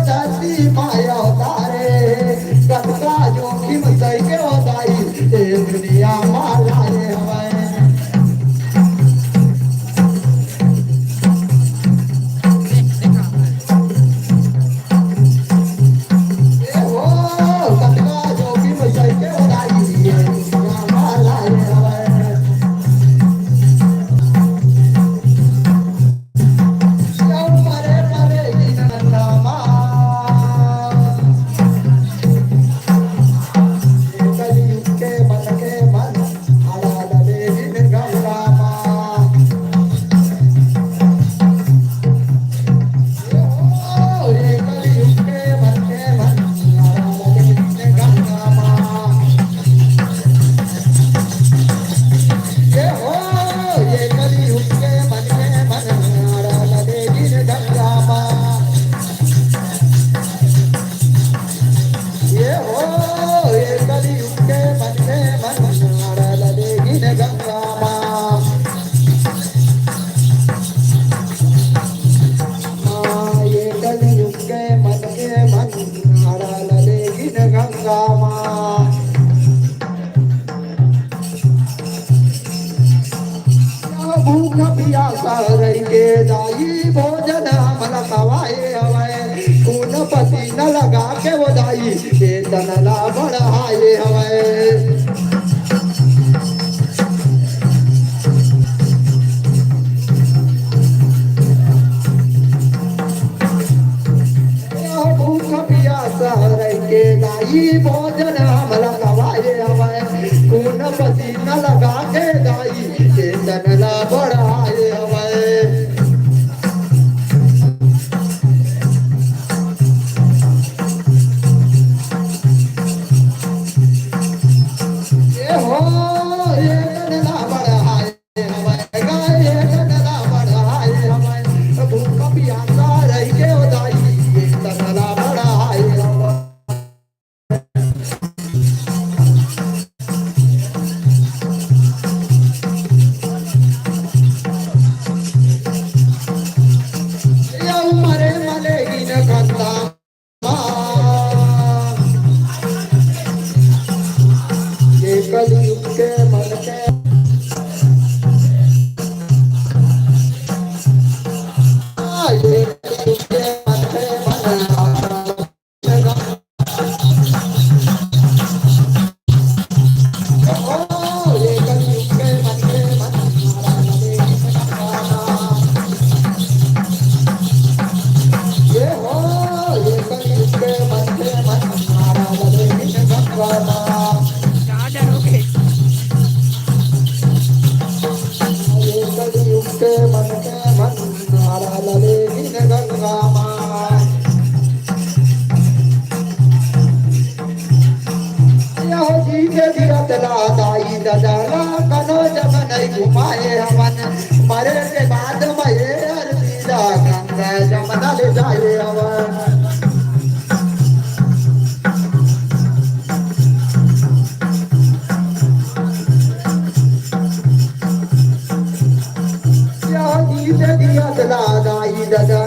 धरती माया तारे कतका जोखिम सही के दाई ए दुनिया माला हवे भूख पियासा रही के दाई भोजन हमला खवाए हवे खून पसीना लगा के वो दाई तनला बढ़ाए हवे भूख पियासा रही के दाई भोजन हमला खवाए हवे खून पसीना लगा के दाई तनला बढ़ाए हवे ये हो ये तनला बढ़ाए हवे गाय तनला बढ़ाए हवे भूख पियासा रही के दाई तनला बढ़ाए हवे कलयुग के मन के ये कलयुग के मन के घुमाए हवन मरे के बाद मये अरबीदा गंगा जमुना ले जाए हवन दिया दाई दादा